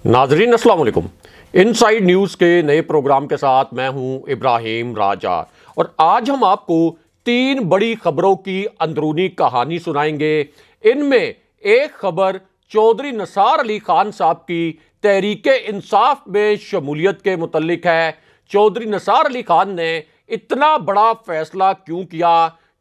नाजरीन अस्सलाम वालेकुम। इनसाइड न्यूज़ के नए प्रोग्राम के साथ मैं हूं इब्राहिम राजा और आज हम आपको 3 बड़ी खबरों की अंदरूनी कहानी सुनाएंगे। इनमें एक खबर चौधरी निसार अली खान साहब की तहरीके इंसाफ में शमूलियत के मुतल्लिक है। चौधरी निसार अली खान ने इतना बड़ा फैसला क्यों किया?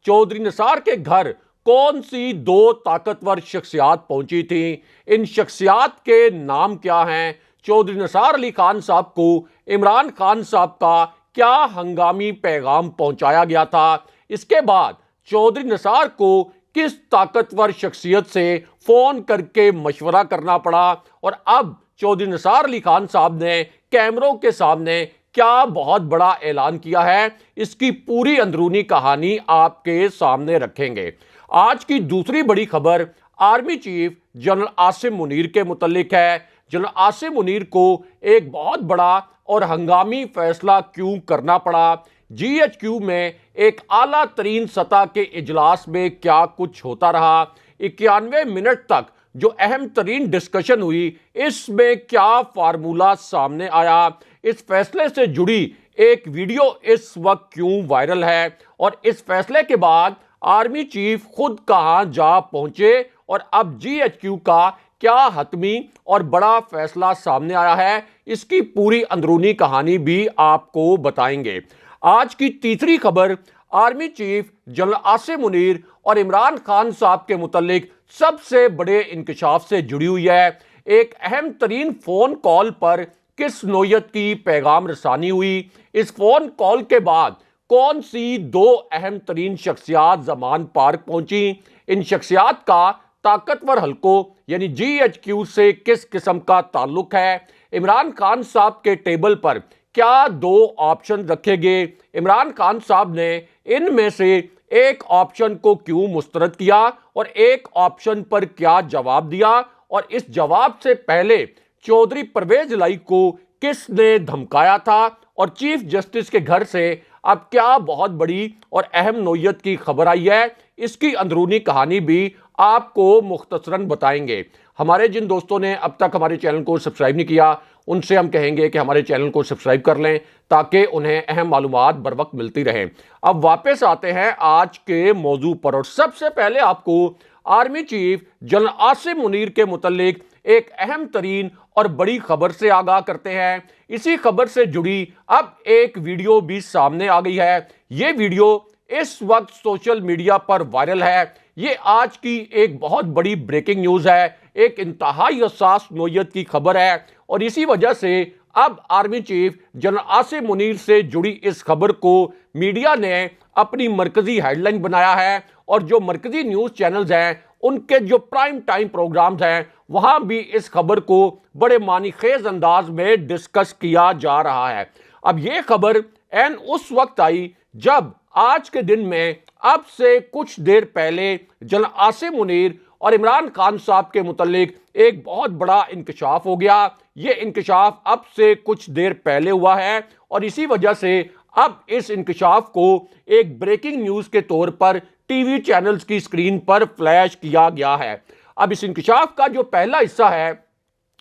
चौधरी निसार के घर कौन सी 2 ताकतवर शख्सियात पहुंची थी? इन शख्सियात के नाम क्या हैं? चौधरी निसार अली खान साहब को इमरान खान साहब का क्या हंगामी पैगाम पहुंचाया गया था? इसके बाद चौधरी निसार को किस ताकतवर शख्सियत से फोन करके मशवरा करना पड़ा और अब चौधरी निसार अली खान साहब ने कैमरों के सामने क्या बहुत बड़ा ऐलान किया है? इसकी पूरी अंदरूनी कहानी आपके सामने रखेंगे। आज की दूसरी बड़ी खबर army chief general Asim Munir के मुतल्लिक है। जनरल आसिम मुनीर को एक बहुत बड़ा और हंगामी फैसला क्यों करना पड़ा? GHQ में एक आला तरीन सतह के इजलास में क्या कुछ होता रहा? 91 मिनट तक जो अहम तरीन डिस्कशन हुई, इसमें क्या फार्मूला सामने आया? इस फैसले से जुड़ी एक वीडियो इस वक्त क्यों वायरल है और इस फैसले के बाद आर्मी चीफ खुद कहां जा पहुंचे और अब GHQ का क्या हतमी और बड़ा फैसला सामने आया है, इसकी पूरी अंदरूनी कहानी भी आपको बताएंगे। आज की तीसरी खबर army chief general Asim Munir और इमरान खान साहब के मुतल्लिक सबसे बड़े इंकशाफ से जुड़ी हुई है। एक अहम तरीन फोन कॉल पर किस नौयत की पैगाम रसानी हुई? इस फोन कॉल के बाद कौन सी 2 अहम तरीन शख्सियात जमान पार्क पहुंची? इन शख्सियात का ताकतवर हलकों यानी GHQ से किस किस्म का ताल्लुक है? इमरान खान साहब के टेबल पर क्या 2 ऑप्शन रखे गए? इमरान खान साहब ने इनमें से एक ऑप्शन को क्यों मुस्तरद किया और एक ऑप्शन पर क्या जवाब दिया? और इस जवाब से पहले चौधरी परवेज लाई को किसने धमकाया था? और चीफ जस्टिस के घर से अब क्या बहुत बड़ी और अहम नौयत की खबर आई है, इसकी अंदरूनी कहानी भी आपको मुख्तसरन बताएंगे। हमारे जिन दोस्तों ने अब तक हमारे चैनल को सब्सक्राइब नहीं किया, उनसे हम कहेंगे कि हमारे चैनल को सब्सक्राइब कर लें ताकि उन्हें अहम मालूमात बर वक्त मिलती रहें। अब वापस आते हैं आज के मौजू पर और सबसे पहले आपको army chief general Asim Munir के मुतल्लिक एक अहम तरीन और बड़ी खबर से आगाह करते हैं। इसी खबर से जुड़ी अब एक वीडियो भी सामने आ गई है। यह वीडियो इस वक्त सोशल मीडिया पर वायरल है। ये आज की एक बहुत बड़ी ब्रेकिंग न्यूज है, एक इंतहाई हसास नौयत की खबर है और इसी वजह से अब army chief general Asim Munir से जुड़ी इस खबर को मीडिया ने अपनी मरकजी हेडलाइन बनाया है और जो मरकजी न्यूज चैनल्स हैं उनके जो प्राइम टाइम प्रोग्राम्स हैं वहां भी इस खबर को बड़े मानीखेज अंदाज में डिस्कस किया जा रहा है। अब यह खबर एन उस वक्त आई जब आज के दिन में अब से कुछ देर पहले जनरल आसिम मुनीर और इमरान खान साहब के मुतल्लिक एक बहुत बड़ा इंकशाफ हो गया। यह इंकशाफ अब से कुछ देर पहले हुआ है और इसी वजह से अब इस इंकशाफ को एक ब्रेकिंग न्यूज के तौर पर टीवी चैनल्स की स्क्रीन पर फ्लैश किया गया है। अब इस इंकशाफ का जो पहला हिस्सा है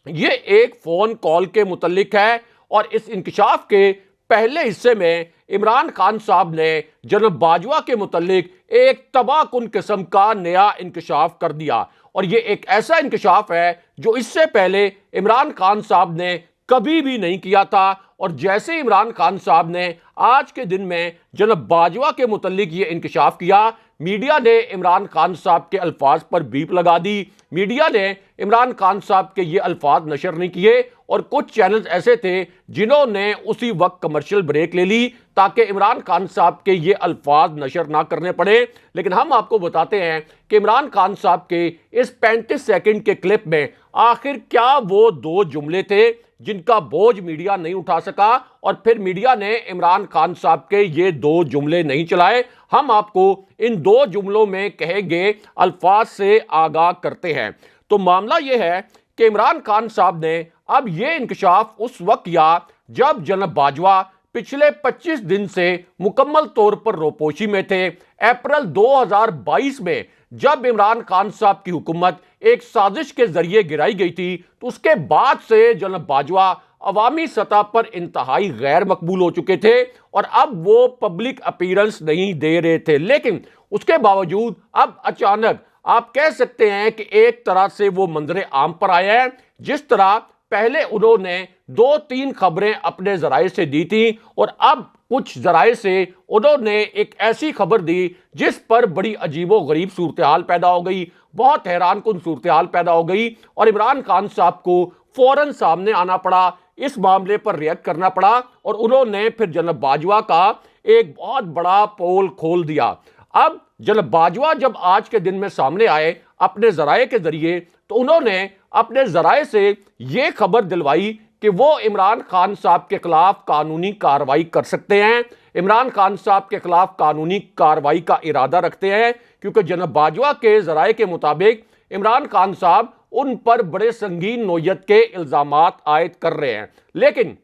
ये एक फोन कॉल के मुतल्लिक है और इस इंकशाफ के पहले हिस्से में इमरान खान साहब ने जनरल बाजवा के मुतल्लिक एक तबाहकुन किस्म का नया इंकशाफ कर दिया और ये एक ऐसा इंकशाफ है जो इससे पहले इमरान खान साहब ने कभी भी नहीं किया था। और जैसे इमरान खान साहब ने आज के दिन में जनरल बाजवा के मुतल्लिक ये इंकशाफ किया, मीडिया ने इमरान खान साहब के अल्फाज पर बीप लगा दी। मीडिया ने इमरान खान साहब के ये अल्फाज नशर नहीं किए और कुछ चैनल्स ऐसे थे जिन्होंने उसी वक्त कमर्शियल ब्रेक ले ली ताकि इमरान खान साहब के ये अल्फाज नशर ना करने पड़े। लेकिन हम आपको बताते हैं कि इमरान खान साहब के इस 35 सेकंड के क्लिप में आखिर क्या वो 2 जुमले थे जिनका बोझ मीडिया नहीं उठा सका और फिर मीडिया ने इमरान खान साहब के ये 2 जुमले नहीं चलाए। हम आपको इन 2 जुमलों में कहे गए अल्फाज से आगाह करते हैं। तो मामला यह है कि इमरान खान साहब ने अब यह इंकशाफ उस वक्त किया जब जनरल बाजवा पिछले 25 दिन से मुकम्मल तौर पर रोपोशी में थे। अप्रैल 2022 में जब इमरान खान साहब की हुकूमत एक साजिश के जरिए गिराई गई थी, तो उसके बाद से जनाब बाजवा अवामी सतह पर इंतहाई गैर मकबूल हो चुके थे और अब वो पब्लिक अपीयरेंस नहीं दे रहे थे। लेकिन उसके बावजूद अब अचानक आप कह सकते हैं कि एक तरह से वो मंजरे आम पर आया है। जिस तरह पहले उन्होंने 2-3 खबरें अपने जराये से दी थी और अब कुछ जराये से उन्होंने एक ऐसी खबर दी जिस पर बड़ी अजीबो गरीब सूरत हाल पैदा हो गई, बहुत हैरान कुन सूरत हाल पैदा हो गई और इमरान खान साहब को फौरन सामने आना पड़ा, इस मामले पर रिएक्ट करना पड़ा और उन्होंने फिर जनाब बाजवा का एक बहुत बड़ा पोल खोल दिया। अब जनाब बाजवा जब आज के दिन में सामने आए अपने जराये के जरिए, तो उन्होंने अपने जराये से यह खबर दिलवाई कि वो इमरान खान साहब के खिलाफ कानूनी कार्रवाई कर सकते हैं, इमरान खान साहब के खिलाफ कानूनी कार्रवाई का इरादा रखते हैं, क्योंकि जनाब बाजवा के जराये के मुताबिक इमरान खान साहब उन पर बड़े संगीन नोयत के इल्जामात आयद कर रहे हैं। लेकिन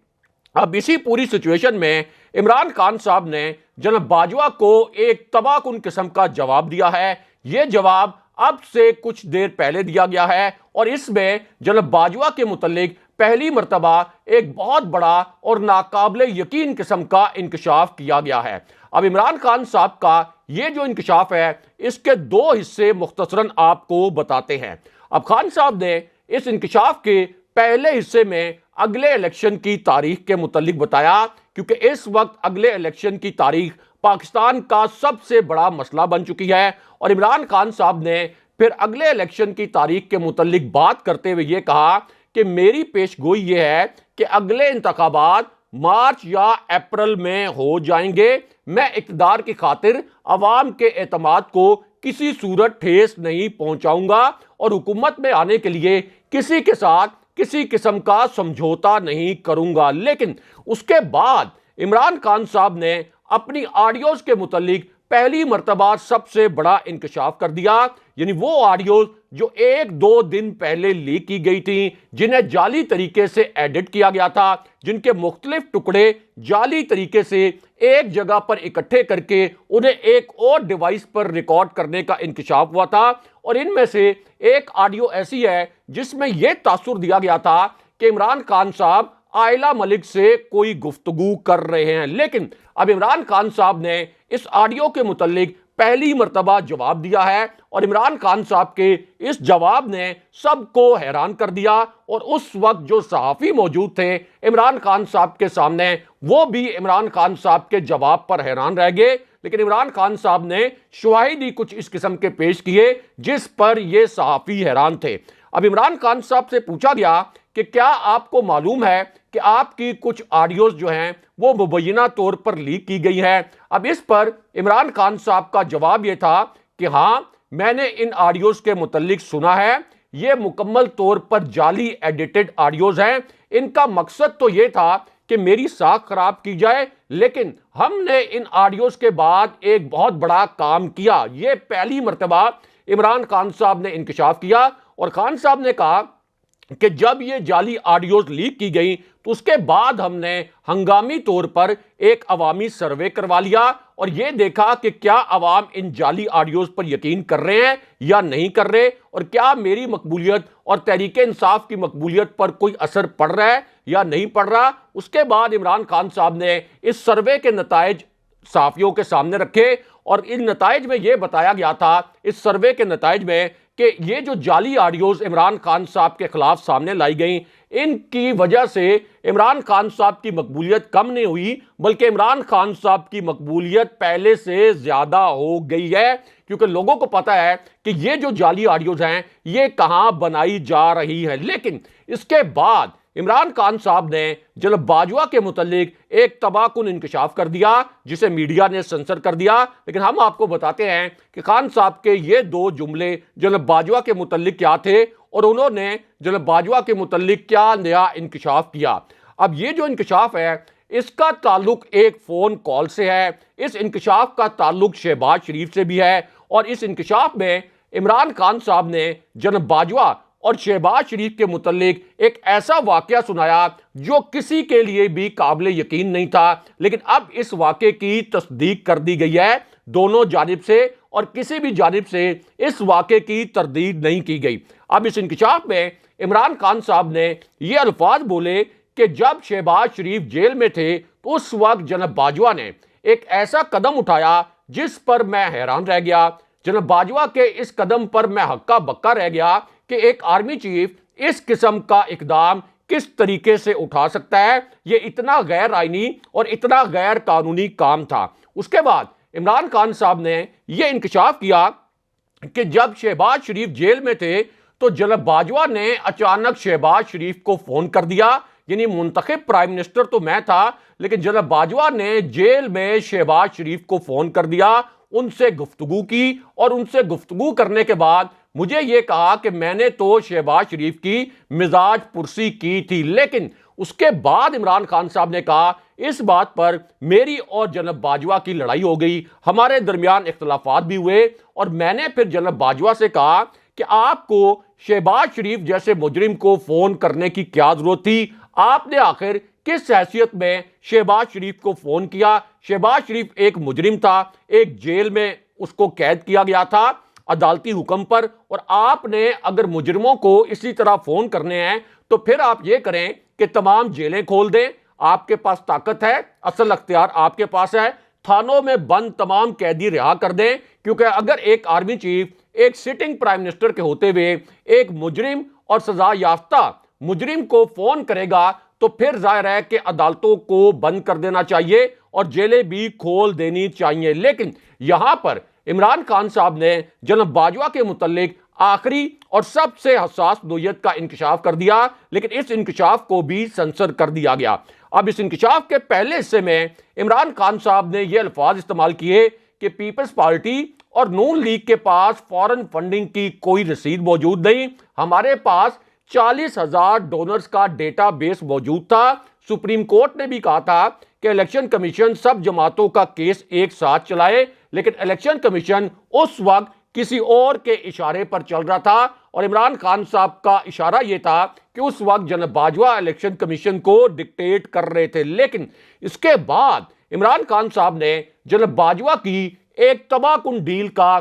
अब इसी पूरी सिचुएशन में इमरान खान साहब ने जनाब बाजवा को एक तबाहकुन किस्म का जवाब दिया है। यह जवाब अब से कुछ देर पहले दिया गया है और इसमें जनाब बाजवा के मुतल्लिक पहली मर्तबा एक बहुत बड़ा और नाकाबिले यकीन किस्म का इंकशाफ किया गया है। अब इमरान खान साहब का ये जो इंकशाफ है, इसके दो हिस्से मुख्तसरन आपको बताते हैं। अब खान साहब ने इस इंकशाफ के पहले हिस्से में अगले इलेक्शन की तारीख के मुतल्लिक बताया, क्योंकि इस वक्त अगले इलेक्शन की तारीख पाकिस्तान का सबसे बड़ा मसला बन चुकी है और इमरान खान साहब ने फिर अगले इलेक्शन की तारीख के मुतल्लिक बात करते हुए ये कहा कि मेरी पेशगोई ये है कि अगले इंतखाबात मार्च या अप्रैल में हो जाएंगे। मैं इक़्तिदार की खातिर अवाम के एतमाद को किसी सूरत ठेस नहीं पहुंचाऊंगा और हुकूमत में आने के लिए किसी के साथ किसी किस्म का समझौता नहीं करूंगा। लेकिन उसके बाद इमरान खान साहब ने अपनी ऑडियोज के मुतल्लिक पहली मर्तबा सबसे बड़ा इंकशाफ कर दिया, यानी वो ऑडियोज जो 1-2 दिन पहले लीक की गई थी, जिन्हें जाली तरीके से एडिट किया गया था, जिनके मुख्तलिफ टुकड़े जाली तरीके से एक जगह पर इकट्ठे करके उन्हें एक और डिवाइस पर रिकॉर्ड करने का इंकशाफ हुआ था। और इनमें से एक ऑडियो ऐसी है जिसमें यह तासुर दिया गया था कि इमरान खान साहब आयला मलिक से कोई गुफ्तगू कर रहे हैं। लेकिन अब इमरान खान साहब ने इस ऑडियो के मुतल्लिक पहली मर्तबा जवाब दिया है और इमरान खान साहब के इस जवाब ने सबको हैरान कर दिया और उस वक्त जो सहाफ़ी मौजूद थे इमरान खान साहब के सामने, वो भी इमरान खान साहब के जवाब पर हैरान रह गए। लेकिन इमरान खान साहब ने शवाहिद ही कुछ इस किस्म के पेश किए जिस पर ये सहाफ़ी हैरान थे। अब इमरान खान साहब से पूछा गया कि क्या आपको मालूम है कि आपकी कुछ ऑडियोज जो हैं वो मुबैना तौर पर लीक की गई हैं। अब इस पर इमरान खान साहब का जवाब ये था कि हाँ, मैंने इन ऑडियोज के मुतल्लिक सुना है, ये मुकम्मल तौर पर जाली एडिटेड ऑडियोज हैं। इनका मकसद तो ये था कि मेरी साख खराब की जाए, लेकिन हमने इन ऑडियोज के बाद एक बहुत बड़ा काम किया। ये पहली मर्तबा इमरान खान साहब ने इंकशाफ किया और खान साहब ने कहा कि जब ये जाली ऑडियोज लीक की गई तो उसके बाद हमने हंगामी तौर पर एक अवामी सर्वे करवा लिया और ये देखा कि क्या अवाम इन जाली ऑडियोज पर यकीन कर रहे हैं या नहीं कर रहे, और क्या मेरी मकबूलियत और तहरीक इंसाफ की मकबूलियत पर कोई असर पड़ रहा है या नहीं पड़ रहा। उसके बाद इमरान खान साहब ने इस सर्वे के नताइज सहाफ़ियों के सामने रखे और इन नताइज में यह बताया गया था, इस सर्वे के नताइज में, कि ये जो जाली ऑडियोज इमरान खान साहब के खिलाफ सामने लाई गई, इनकी वजह से इमरान खान साहब की मकबूलियत कम नहीं हुई, बल्कि इमरान खान साहब की मकबूलियत पहले से ज्यादा हो गई है, क्योंकि लोगों को पता है कि ये जो जाली ऑडियोज हैं ये कहां बनाई जा रही है। लेकिन इसके बाद इमरान खान साहब ने जनाब बाजवा के मुतल्लिक एक तबाहकुन इंकशाफ कर दिया जिसे मीडिया ने सेंसर कर दिया। लेकिन हम आपको बताते हैं कि खान साहब के ये 2 जुमले जनाब बाजवा के मुतल्लिक क्या थे और उन्होंने जनाब बाजवा के मुतल्लिक क्या नया इंकशाफ किया। अब ये जो इंकशाफ है इसका ताल्लुक एक फ़ोन कॉल से है, इस इंकशाफ का ताल्लुक शहबाज शरीफ से भी है और इस इंकशाफ में इमरान खान साहब ने जनाब बाजवा और शहबाज शरीफ के मुतल्लिक एक ऐसा वाकया सुनाया जो किसी के लिए भी काबिले यकीन नहीं था। लेकिन अब इस वाकये की तस्दीक कर दी गई है दोनों जानिब से और किसी भी जानिब से इस वाक़े की तरदीद नहीं की गई। अब इस इंकशाफ में इमरान खान साहब ने ये अल्फाज बोले कि जब शहबाज शरीफ जेल में थे तो उस वक्त जनाब बाजवा ने एक ऐसा कदम उठाया जिस पर मैं हैरान रह गया। जनाब बाजवा के इस कदम पर मैं हक्का बक्का रह गया कि एक आर्मी चीफ इस किस्म का इकदाम किस तरीके से उठा सकता है। यह इतना गैर आईनी और इतना गैर कानूनी काम था। उसके बाद इमरान खान साहब ने यह इंकशाफ किया कि जब शहबाज शरीफ जेल में थे तो जनाब बाजवा ने अचानक शहबाज शरीफ को फोन कर दिया। यानी मुंतखब प्राइम मिनिस्टर तो मैं था, लेकिन जनाब बाजवा ने जेल में शहबाज शरीफ को फोन कर दिया, उनसे गुफ्तगू की और उनसे गुफ्तगू करने के बाद मुझे यह कहा कि मैंने तो शहबाज शरीफ की मिजाज पुरसी की थी। लेकिन उसके बाद इमरान खान साहब ने कहा इस बात पर मेरी और जनाब बाजवा की लड़ाई हो गई, हमारे दरमियान इख्तलाफात भी हुए और मैंने फिर जनाब बाजवा से कहा कि आपको शहबाज शरीफ जैसे मुजरिम को फोन करने की क्या जरूरत थी, आपने आखिर किस हैसियत में शहबाज शरीफ को फोन किया। शहबाज शरीफ एक मुजरिम था, एक जेल में उसको कैद किया गया था अदालती हुक्म पर, और आपने अगर मुजरिमों को इसी तरह फोन करने हैं तो फिर आप ये करें कि तमाम जेलें खोल दें। आपके पास ताकत है, असल अख्तियार आपके पास है, थानों में बंद तमाम कैदी रिहा कर दें। क्योंकि अगर एक आर्मी चीफ एक सिटिंग प्राइम मिनिस्टर के होते हुए एक मुजरिम और सजा याफ्ता मुजरिम को फोन करेगा तो फिर जाहिर है कि अदालतों को बंद कर देना चाहिए और जेलें भी खोल देनी चाहिए। लेकिन यहां पर इमरान खान साहब ने जनाब बाजवा के मुतल्लिक आखिरी और सबसे हसास नोयत का इंकशाफ कर दिया, लेकिन इस इंकशाफ को भी सेंसर कर दिया गया। अब इस इंकशाफ के पहले हिस्से में इमरान खान साहब ने यह अल्फाज इस्तेमाल किए कि पीपल्स पार्टी और नून लीग के पास फॉरेन फंडिंग की कोई रसीद मौजूद नहीं, हमारे पास 40,000 डोनर्स का डेटा बेस मौजूद था। सुप्रीम कोर्ट ने भी कहा था कि इलेक्शन कमीशन सब जमातों का केस एक साथ चलाए, लेकिन इलेक्शन कमीशन उस वक्त किसी और के इशारे पर चल रहा था और इमरान खान साहब का इशारा यह था कि उस वक्त जनाब बाजवा इलेक्शन कमीशन को डिक्टेट कर रहे थे। लेकिन इसके बाद इमरान खान साहब ने जनाब बाजवा की एक तबाहकुन डील का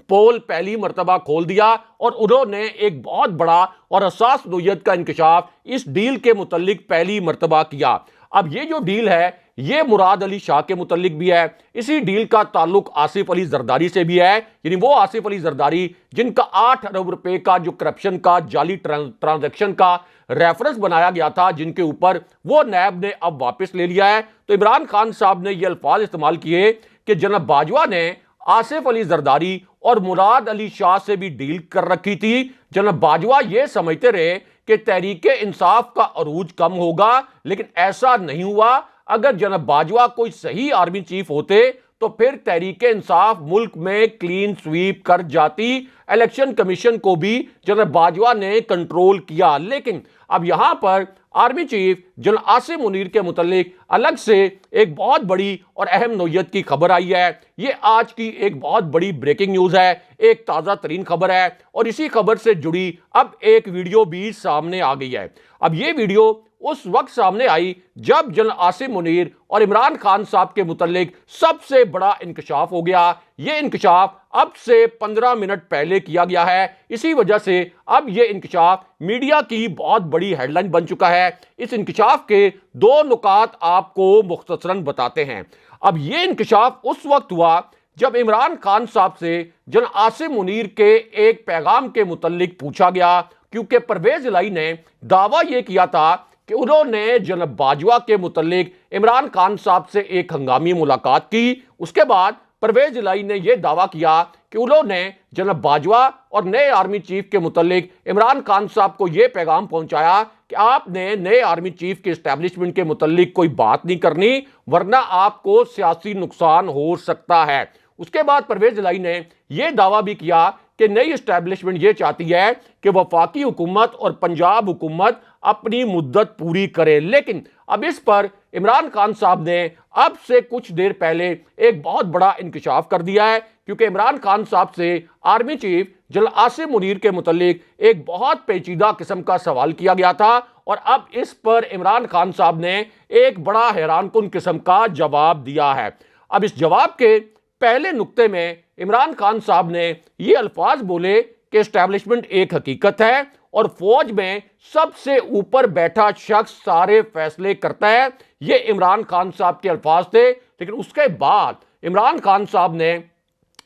पोल पहली मर्तबा खोल दिया और उन्होंने एक बहुत बड़ा और हसास नोयत का इंकशाफ इस डील के मुतल्लिक पहली मर्तबा किया। अब ये जो डील है ये मुराद अली शाह के मुतल्लिक भी है। इसी डील का ताल्लुक आसिफ अली जरदारी से भी है, यानी वो आसिफ अली जरदारी जिनका 8 अरब रुपए का जो करप्शन का जाली ट्रांजैक्शन का रेफरेंस बनाया गया था, जिनके ऊपर वो नैब ने अब वापस ले लिया है। तो इमरान खान साहब ने ये अल्फाज इस्तेमाल किए कि जनाब बाजवा ने आसिफ अली जरदारी और मुराद अली शाह से भी डील कर रखी थी। जनाब बाजवा ये समझते रहे कि तहरीके इंसाफ का अरूज कम होगा, लेकिन ऐसा नहीं हुआ। अगर जनाब बाजवा कोई सही आर्मी चीफ होते तो फिर तहरीके इंसाफ मुल्क में क्लीन स्वीप कर जाती। इलेक्शन कमीशन को भी जनाब बाजवा ने कंट्रोल किया। लेकिन अब यहां पर army chief general Asim Munir के मुतल्लिक अलग से एक बहुत बड़ी और अहम नोयत की खबर आई है। ये आज की एक बहुत बड़ी ब्रेकिंग न्यूज है, एक ताज़ा तरीन खबर है और इसी खबर से जुड़ी अब एक वीडियो भी सामने आ गई है। अब ये वीडियो उस वक्त सामने आई जब जनरल आसिम मुनीर और इमरान खान साहब के मुतल्लिक सबसे बड़ा इंकशाफ हो गया। यह इंकशाफ अब से 15 मिनट पहले किया गया है, इसी वजह से अब यह इंकशाफ मीडिया की बहुत बड़ी हेडलाइन बन चुका है। इस इंकशाफ के 2 नुकात आपको मुख्तसरन बताते हैं। अब यह इंकशाफ उस वक्त हुआ जब इमरान खान साहब से जनरल आसिम मुनीर के एक पैगाम के मुतल्लिक पूछा गया, क्योंकि परवेज इलाही ने दावा यह किया था कि उन्होंने जनाब बाजवा के मुतल्लिक इमरान खान साहब से एक हंगामी मुलाकात की। उसके बाद परवेज इलाही ने यह दावा किया कि उन्होंने जनाब बाजवा और नए आर्मी चीफ के मुतल्लिक इमरान खान साहब को यह पैगाम पहुंचाया कि आपने नए आर्मी चीफ के एस्टैब्लिशमेंट के मुतल्लिक कोई बात नहीं करनी, वरना आपको सियासी नुकसान हो सकता है। उसके बाद परवेज इलाही ने यह दावा भी किया कि नई एस्टैब्लिशमेंट ये चाहती है कि वफाकी हुकूमत और पंजाब हुकूमत अपनी मुद्दत पूरी करे। लेकिन अब इस पर इमरान खान साहब ने अब से कुछ देर पहले एक बहुत बड़ा इंकशाफ कर दिया है, क्योंकि इमरान खान साहब से army chief general Asim Munir के मुतल्लिक एक बहुत पेचीदा किस्म का सवाल किया गया था और अब इस पर इमरान खान साहब ने एक बड़ा हैरानकुन किस्म का जवाब दिया है। अब इस जवाब के पहले नुक्ते में इमरान खान साहब ने ये अल्फाज बोले कि एस्टैब्लिशमेंट एक हकीकत है और फौज में सबसे ऊपर बैठा शख्स सारे फैसले करता है। ये इमरान खान साहब के अल्फाज थे। लेकिन उसके बाद इमरान खान साहब ने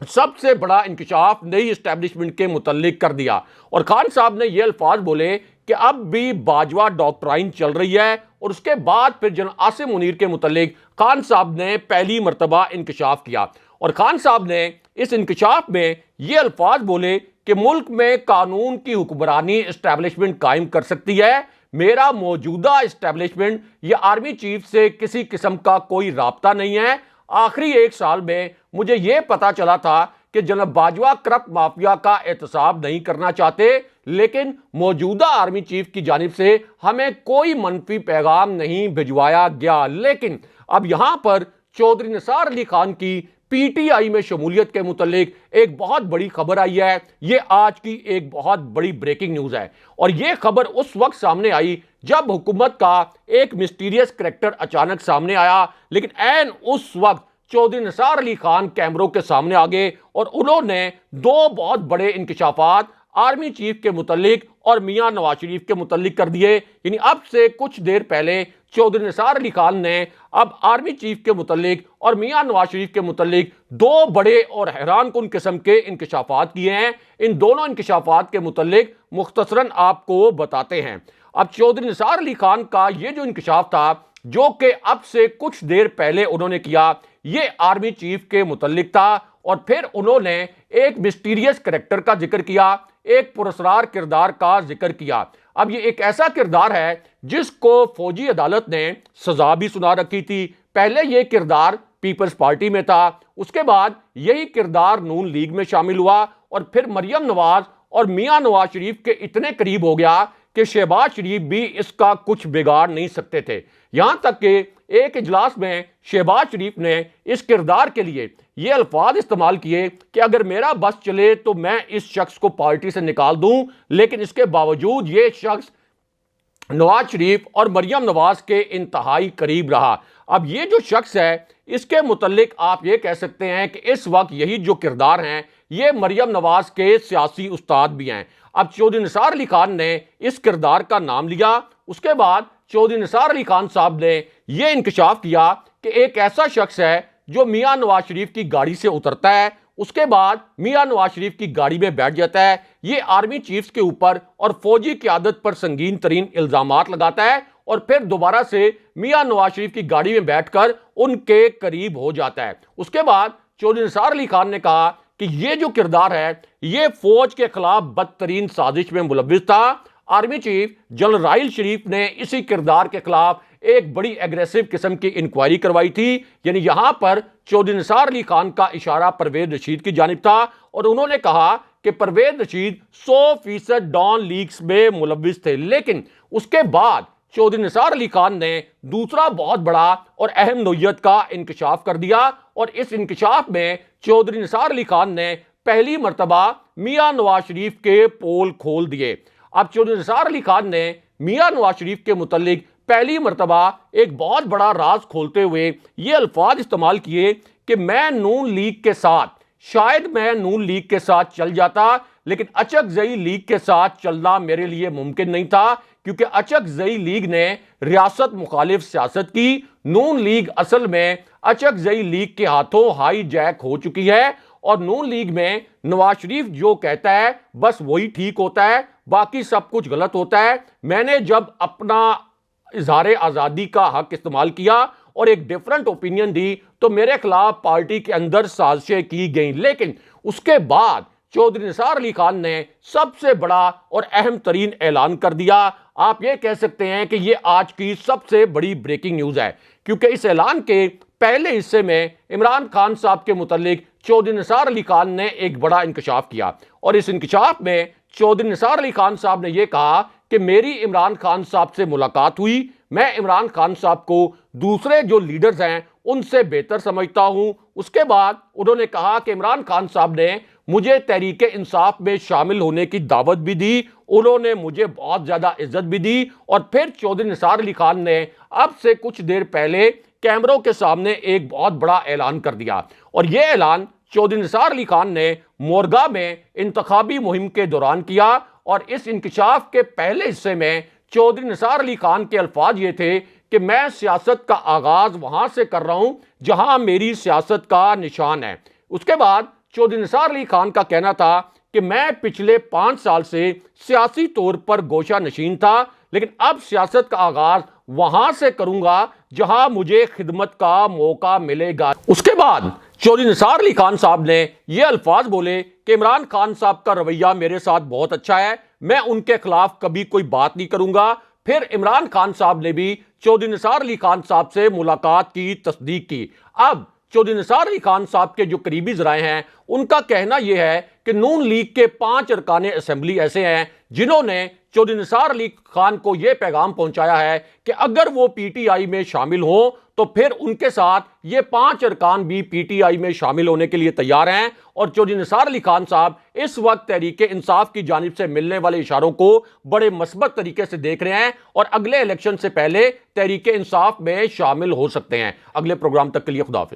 सबसे बड़ा इंकशाफ नई एस्टैब्लिशमेंट के मुतल्लिक कर दिया और खान साहब ने ये अल्फाज बोले कि अब भी बाजवा डॉक्ट्राइन चल रही है। और उसके बाद फिर जनरल आसिम मुनीर के मुतल्लिक खान साहब ने पहली मरतबा इंकशाफ किया और खान साहब ने इस इंकशाफ में ये अल्फाज बोले कि मुल्क में कानून की हुक्मरानी एस्टैब्लिशमेंट कायम कर सकती है। मेरा मौजूदा एस्टैब्लिशमेंट या आर्मी चीफ से किसी किस्म का कोई राब्ता नहीं है। आखिरी एक साल में मुझे यह पता चला था कि जनाब बाजवा करप्ट माफिया का एहतसाब नहीं करना चाहते, लेकिन मौजूदा आर्मी चीफ की जानिब से हमें कोई मनफी पैगाम नहीं भिजवाया गया। लेकिन अब यहां पर चौधरी निसार अली खान की पीटीआई में शमूलियत के मुतल्लिक एक बहुत बड़ी खबर आई है। यह आज की एक बहुत बड़ी ब्रेकिंग न्यूज है और यह खबर उस वक्त सामने आई जब हुकूमत का एक मिस्टीरियस करैक्टर अचानक सामने आया। लेकिन ऐन उस वक्त चौधरी निसार अली खान कैमरों के सामने आ गए और उन्होंने दो बहुत बड़े इंकशाफात आर्मी चीफ के मुतल्लिक और मियां नवाज शरीफ के मुतल्लिक कर दिए। यानी अब से कुछ देर पहले चौधरी निसार अली खान ने अब आर्मी चीफ के मुतल्लिक और मियां नवाज शरीफ के मुतल्लिक दो बड़े और हैरान कुन किस्म के इंकशाफात किए हैं। इन दोनों इंकशाफात के मुतल्लिक मुख्तसरन आपको बताते हैं। अब चौधरी निसार अली खान का ये जो इंकशाफ था, जो कि अब से कुछ देर पहले उन्होंने किया, ये आर्मी चीफ के मुतल्लिक था और फिर उन्होंने एक मिस्टीरियस करैक्टर का जिक्र किया, एक पुरस्कार किरदार का जिक्र किया। अब ये एक ऐसा किरदार है जिसको फौजी अदालत ने सजा भी सुना रखी थी। पहले ये किरदार पीपल्स पार्टी में था, उसके बाद यही किरदार नून लीग में शामिल हुआ और फिर मरियम नवाज और मियां नवाज शरीफ के इतने करीब हो गया कि शहबाज शरीफ भी इसका कुछ बिगाड़ नहीं सकते थे। यहां तक कि एक इजलास में शहबाज शरीफ ने इस किरदार के लिए ये अल्फाज इस्तेमाल किए कि अगर मेरा बस चले तो मैं इस शख्स को पार्टी से निकाल दूं, लेकिन इसके बावजूद ये शख्स नवाज शरीफ और मरियम नवाज के इंतहाई करीब रहा। अब ये जो शख्स है, इसके मुतल्लिक आप ये कह सकते हैं कि इस वक्त यही जो किरदार हैं, ये मरियम नवाज के सियासी उस्ताद भी हैं। अब चौधरी निसार अली खान ने इस किरदार का नाम लिया। उसके बाद चौधरी निसार अली खान साहब ने यह इंकशाफ किया कि एक ऐसा शख्स है जो मियां नवाज शरीफ की गाड़ी से उतरता है, उसके बाद मियां नवाज शरीफ की गाड़ी में बैठ जाता है, ये आर्मी चीफ्स के ऊपर और फौजी क़यादत पर संगीन तरीन इल्जामात लगाता है और फिर दोबारा से मियां नवाज शरीफ की गाड़ी में बैठकर उनके करीब हो जाता है। उसके बाद चौधरी निसार अली खान ने कहा कि ये जो किरदार है, ये फौज के खिलाफ बदतरीन साजिश में मुलव्विस था। आर्मी चीफ जनरल राहिल शरीफ ने इसी किरदार के खिलाफ एक बड़ी एग्रेसिव किस्म की इंक्वायरी करवाई थी। यानी यहां पर चौधरी निसार अली खान का इशारा परवेज रशीद की जानिब था और उन्होंने कहा कि परवेज रशीद 100% डॉन लीग्स में मुलव्विस थे। लेकिन उसके बाद चौधरी निसार अली खान ने दूसरा बहुत बड़ा और अहम नोयत का इंकशाफ कर दिया और इस इंकशाफ में चौधरी निसार अली खान ने पहली मरतबा मियां नवाज शरीफ के पोल खोल दिए। अब चौधरी निसार अली खान ने मियां नवाज शरीफ के मुतल्लिक पहली मरतबा एक बहुत बड़ा राज खोलते हुए ये अल्फाज इस्तेमाल किए कि मैं नून लीग के साथ, शायद मैं नून लीग के साथ चल जाता, लेकिन अचकजई लीग के साथ चलना मेरे लिए मुमकिन नहीं था, क्योंकि अचकजई लीग ने रियासत मुखालिफ सियासत की। नून लीग असल में अचकजई लीग के हाथों हाई जैक हो चुकी है और नून लीग में नवाज शरीफ जो कहता है बस वही ठीक होता है, बाकी सब कुछ गलत होता है। मैंने जब अपना इजहार आज़ादी का हक इस्तेमाल किया और एक डिफरेंट ओपिनियन दी तो मेरे खिलाफ पार्टी के अंदर साजिशें की गई। लेकिन उसके बाद चौधरी निसार अली खान ने सबसे बड़ा और अहम तरीन ऐलान कर दिया। आप ये कह सकते हैं कि ये आज की सबसे बड़ी ब्रेकिंग न्यूज़ है, क्योंकि इस ऐलान के पहले हिस्से में इमरान खान साहब के मुतल्लिक चौधरी निसार अली खान ने एक बड़ा इंकशाफ किया और इस इंकशाफ में चौधरी निसार अली खान साहब ने यह कहा कि मेरी इमरान खान साहब से मुलाकात हुई, मैं इमरान खान साहब को दूसरे जो लीडर्स हैं उनसे बेहतर समझता हूं। उसके बाद उन्होंने कहा कि इमरान खान साहब ने मुझे तहरीक इंसाफ में शामिल होने की दावत भी दी उन्होंने मुझे बहुत ज्यादा इज्जत भी दी। और फिर चौधरी निसार अली खान ने अब से कुछ देर पहले कैमरों के सामने एक बहुत बड़ा ऐलान कर दिया। और यह ऐलान चौधरी निसार अली खान ने मोरगा में इंतखाबी मुहिम के दौरान किया। और इस इंकशाफ के पहले हिस्से में चौधरी निसार अली खान के अल्फाज ये थे कि मैं सियासत का आगाज वहां से कर रहा हूं जहां मेरी सियासत का निशान है। उसके बाद चौधरी निसार अली खान का कहना था कि मैं पिछले 5 साल से सियासी तौर पर गोशा नशीन था, लेकिन अब सियासत का आगाज वहां से करूंगा जहां मुझे खिदमत का मौका मिलेगा। उसके बाद चौधरी निसार अली खान साहब ने यह अल्फाज बोले कि इमरान खान साहब का रवैया मेरे साथ बहुत अच्छा है, मैं उनके खिलाफ कभी कोई बात नहीं करूंगा। फिर इमरान खान साहब ने भी चौधरी निसार अली खान साहब से मुलाकात की तस्दीक की। अब चौधरी निसार अली खान साहब के जो करीबी जराए हैं उनका कहना यह है कि नून लीग के 5 अरकान असेंबली ऐसे हैं जिन्होंने चौधरी निसार अली खान को यह पैगाम पहुंचाया है कि अगर वो पीटीआई में शामिल हो तो फिर उनके साथ ये 5 अरकान भी पीटीआई में शामिल होने के लिए तैयार हैं। और चौधरी निसार अली खान साहब इस वक्त तहरीके इंसाफ की जानिब से मिलने वाले इशारों को बड़े मस्बत तरीके से देख रहे हैं और अगले इलेक्शन से पहले तहरीके इंसाफ में शामिल हो सकते हैं। अगले प्रोग्राम तक के लिए खुदा हाफिज।